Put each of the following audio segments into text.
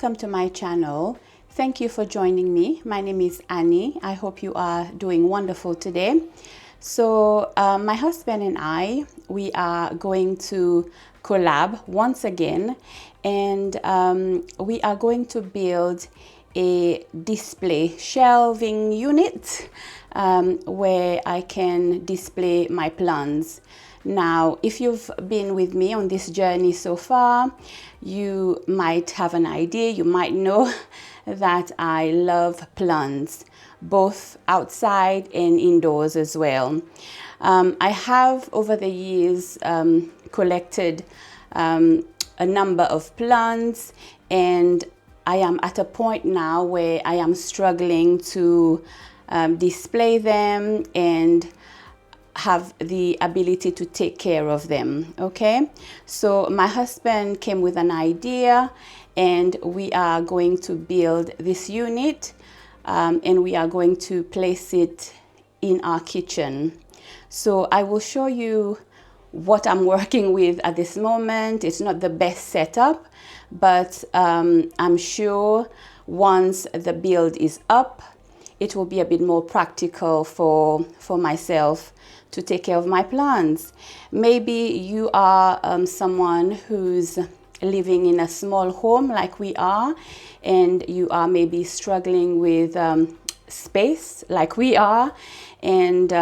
welcome to my channel. Thank you for joining me. My name is Annie. I hope you are doing wonderful today. So my husband and I, we are going to collab once again, and we are going to build a display shelving unit where I can display my plants. Now, if you've been with me on this journey so far, you might have an idea, you might know that I love plants, both outside and indoors as well. I have over the years collected a number of plants, and I am at a point now where I am struggling to display them and have the ability to take care of them. Okay, so my husband came with an idea, and we are going to build this unit, and we are going to place it in our kitchen. So I will show you what I'm working with at this moment. It's not the best setup, but I'm sure once the build is up, it will be a bit more practical for myself to take care of my plants. Maybe you are someone who's living in a small home like we are, and you are maybe struggling with space like we are, and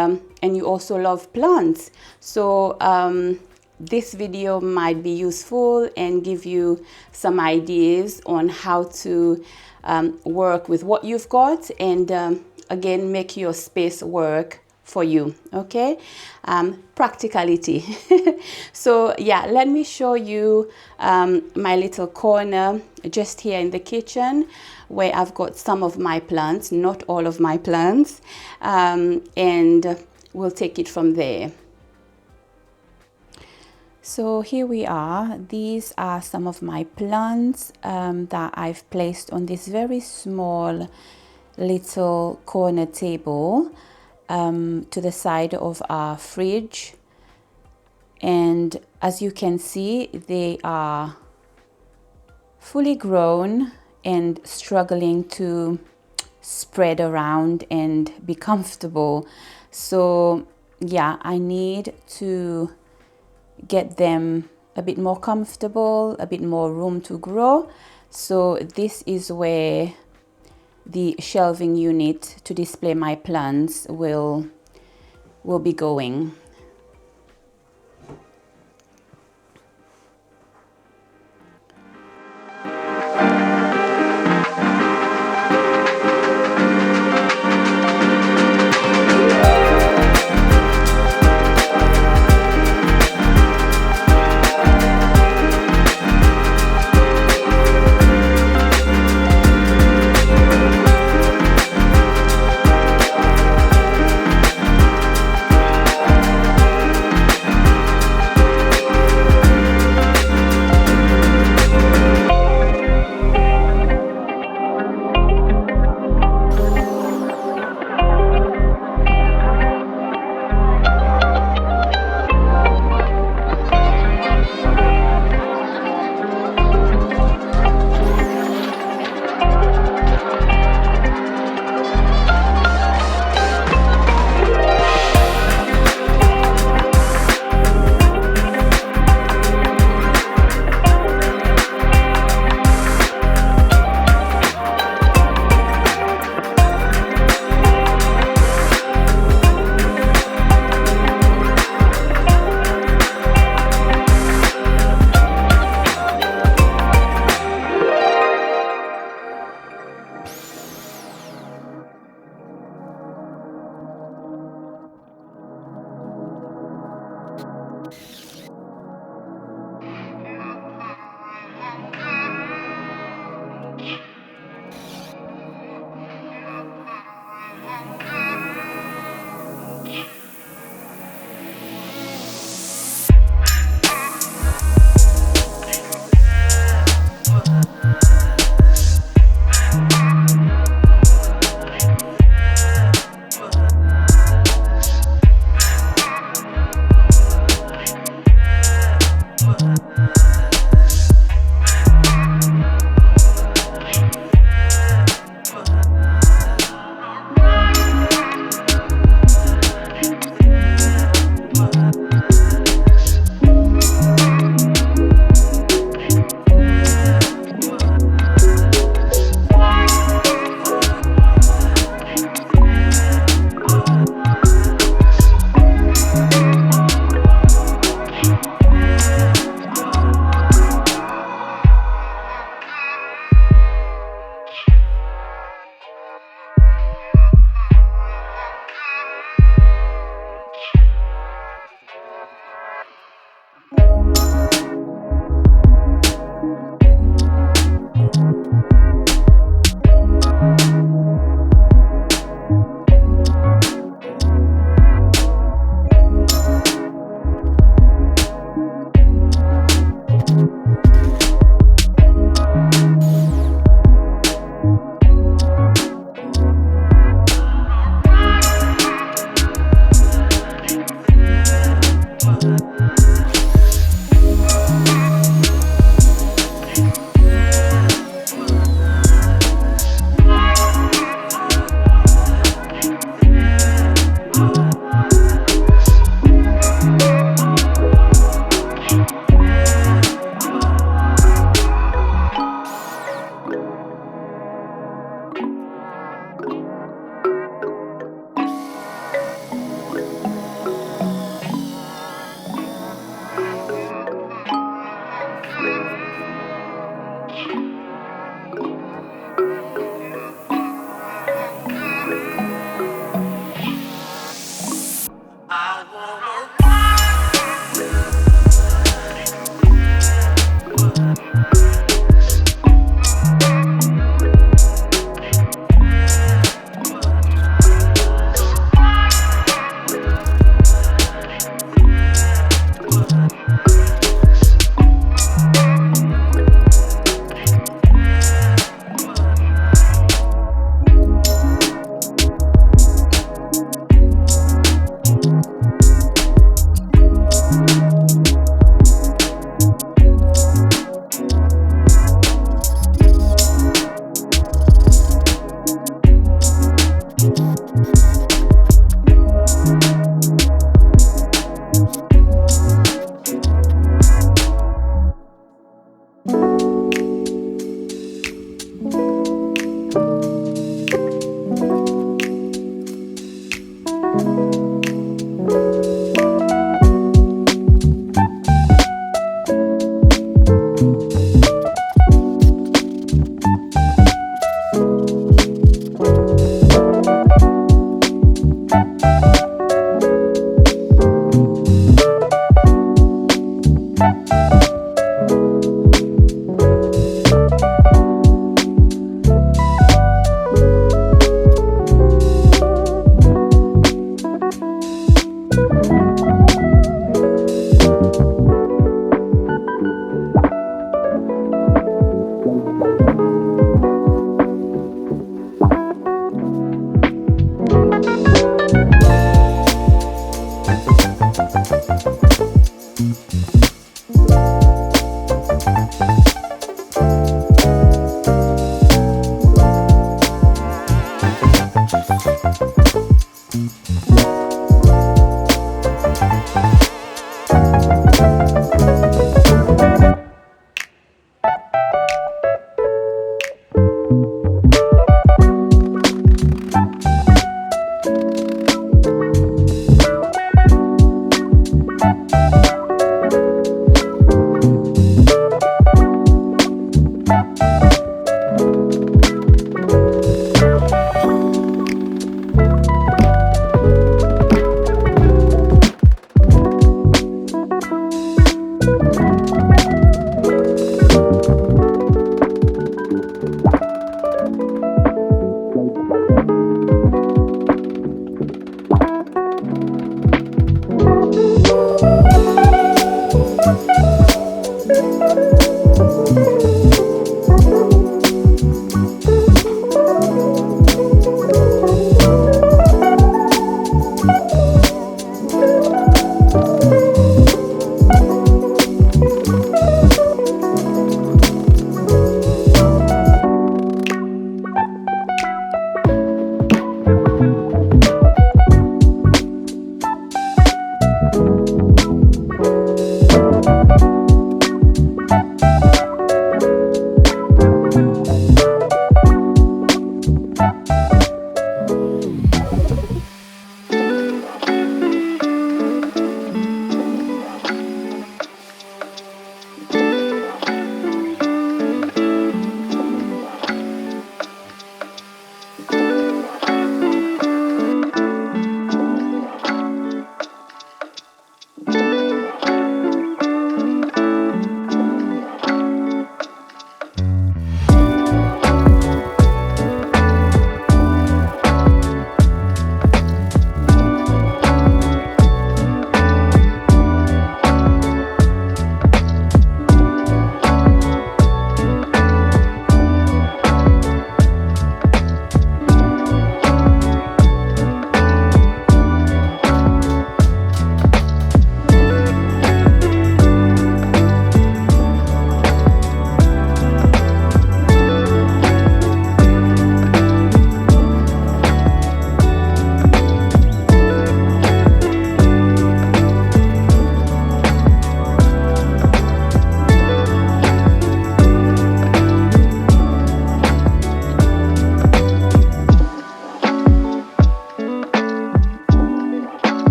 you also love plants. So this video might be useful and give you some ideas on how to work with what you've got, and again, make your space work for you. Okay, practicality. So yeah, let me show you my little corner just here in the kitchen where I've got some of my plants, not all of my plants, and we'll take it from there. So here we are. These are some of my plants that I've placed on this very small little corner table to the side of our fridge, and as you can see, they are fully grown and struggling to spread around and be comfortable. So yeah, I need to get them a bit more comfortable, a bit more room to grow. So this is where the shelving unit to display my plants will be going.